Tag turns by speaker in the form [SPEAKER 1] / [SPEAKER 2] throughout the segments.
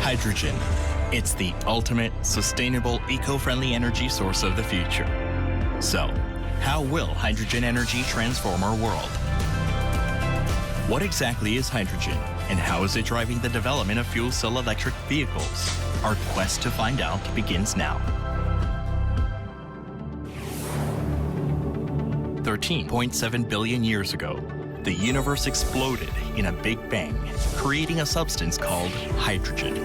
[SPEAKER 1] Hydrogen. It's the ultimate, sustainable, eco-friendly energy source of the future. So, how will hydrogen energy transform our world? What exactly is hydrogen, and how is it driving the development of fuel cell electric vehicles? Our quest to find out begins now. 13.7 billion years ago, the universe exploded in a Big Bang, creating a substance called hydrogen.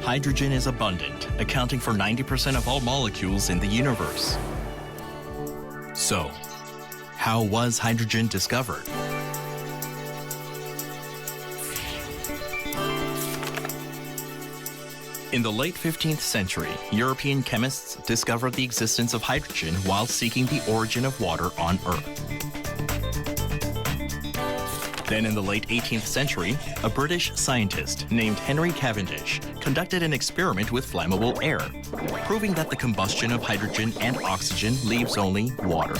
[SPEAKER 1] Hydrogen is abundant, accounting for 90% of all molecules in the universe. So, how was hydrogen discovered? In the late 15th century, European chemists discovered the existence of hydrogen while seeking the origin of water on Earth. Then in the late 18th century, a British scientist named Henry Cavendish conducted an experiment with flammable air, proving that the combustion of hydrogen and oxygen leaves only water.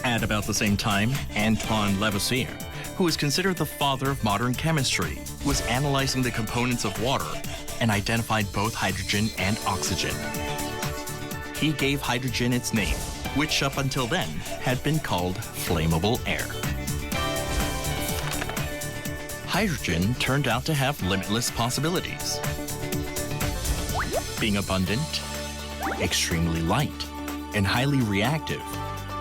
[SPEAKER 1] At about the same time, Antoine Lavoisier, who is considered the father of modern chemistry, was analyzing the components of water and identified both hydrogen and oxygen. He gave hydrogen its name, which up until then had been called flammable air. Hydrogen turned out to have limitless possibilities. Being abundant, extremely light, and highly reactive,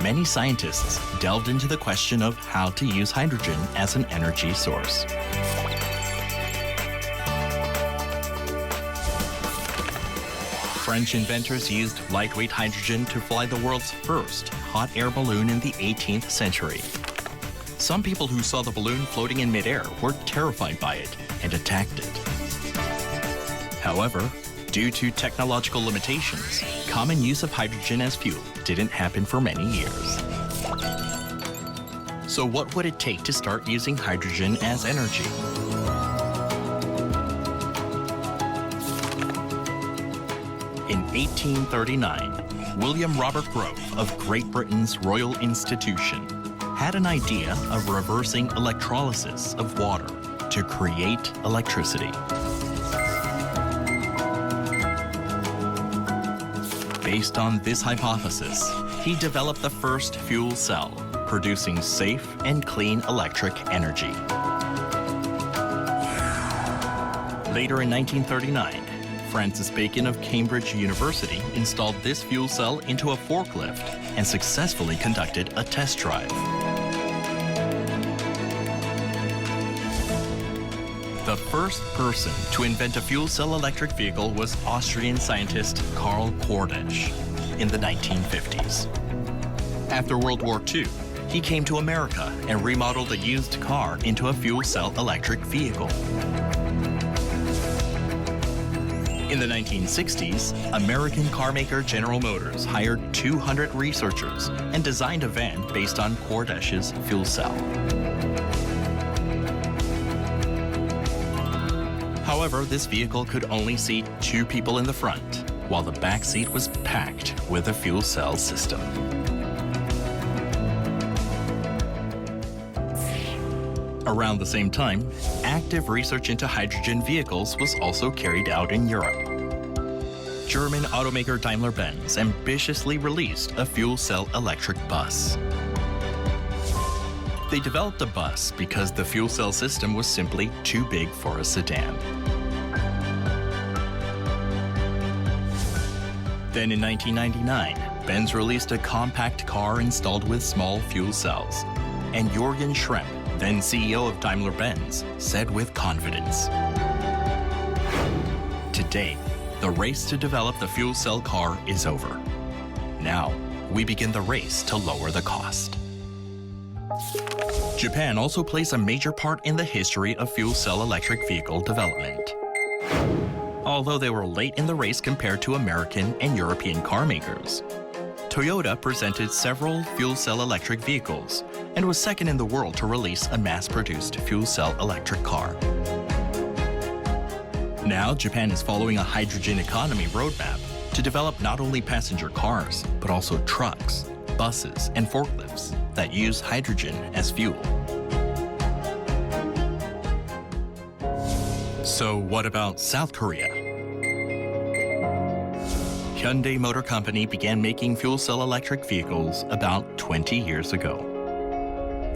[SPEAKER 1] many scientists delved into the question of how to use hydrogen as an energy source. French inventors used lightweight hydrogen to fly the world's first hot air balloon in the 18th century. Some people who saw the balloon floating in midair were terrified by it and attacked it. However, due to technological limitations, common use of hydrogen as fuel didn't happen for many years. So what would it take to start using hydrogen as energy? In 1839, William Robert Grove of Great Britain's Royal Institution had an idea of reversing electrolysis of water to create electricity. Based on this hypothesis, he developed the first fuel cell, producing safe and clean electric energy. Later in 1939, Francis Bacon of Cambridge University installed this fuel cell into a forklift and successfully conducted a test drive. The first person to invent a fuel cell electric vehicle was Austrian scientist Karl Kordesch in the 1950s. After World War II, he came to America and remodeled a used car into a fuel cell electric vehicle. In the 1960s, American carmaker General Motors hired 200 researchers and designed a van based on Kordesch's fuel cell. However, this vehicle could only seat 2 people in the front, while the back seat was packed with a fuel cell system. Around the same time, active research into hydrogen vehicles was also carried out in Europe. German automaker Daimler-Benz ambitiously released a fuel cell electric bus. They developed a bus because the fuel cell system was simply too big for a sedan. Then in 1999, Benz released a compact car installed with small fuel cells. And Jürgen Schrempp, then CEO of Daimler-Benz, said with confidence, "Today, the race to develop the fuel cell car is over. Now, we begin the race to lower the cost." Japan also plays a major part in the history of fuel cell electric vehicle development. Although they were late in the race compared to American and European car makers, Toyota presented several fuel cell electric vehicles and was second in the world to release a mass-produced fuel cell electric car. Now, Japan is following a hydrogen economy roadmap to develop not only passenger cars, but also trucks, buses, and forklifts that use hydrogen as fuel. So what about South Korea? Hyundai Motor Company began making fuel cell electric vehicles about 20 years ago.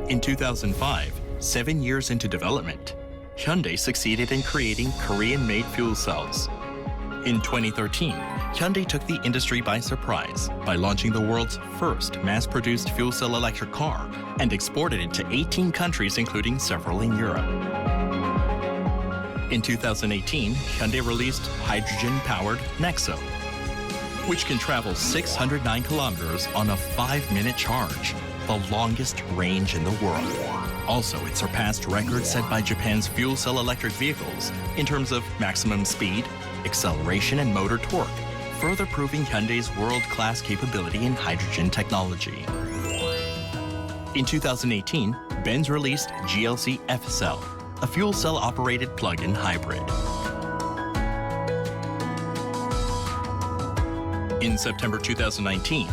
[SPEAKER 1] In 2005, 7 years into development, Hyundai succeeded in creating Korean-made fuel cells. In 2013, Hyundai took the industry by surprise by launching the world's first mass-produced fuel cell electric car and exported it to 18 countries, including several in Europe. In 2018, Hyundai released hydrogen-powered Nexo, which can travel 609 kilometers on a 5-minute charge, the longest range in the world. Also, it surpassed records set by Japan's fuel cell electric vehicles in terms of maximum speed, acceleration, and motor torque, further proving Hyundai's world-class capability in hydrogen technology. In 2018, Benz released GLC F-Cell, a fuel cell-operated plug-in hybrid. In September 2019,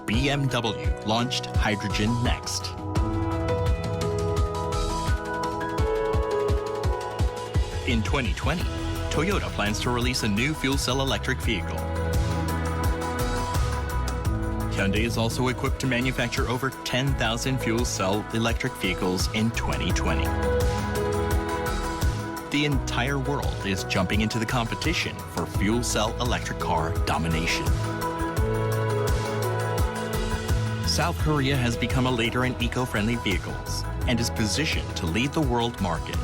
[SPEAKER 1] BMW launched Hydrogen Next. In 2020, Toyota plans to release a new fuel cell electric vehicle. Hyundai is also equipped to manufacture over 10,000 fuel cell electric vehicles in 2020. The entire world is jumping into the competition for fuel cell electric car domination. South Korea has become a leader in eco-friendly vehicles and is positioned to lead the world market.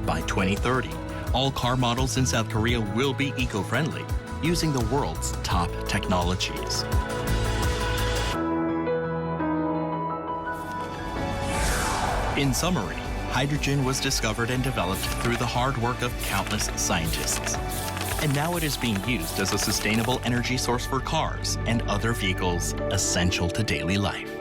[SPEAKER 1] By 2030, all car models in South Korea will be eco-friendly, using the world's top technologies. In summary, hydrogen was discovered and developed through the hard work of countless scientists. And now it is being used as a sustainable energy source for cars and other vehicles essential to daily life.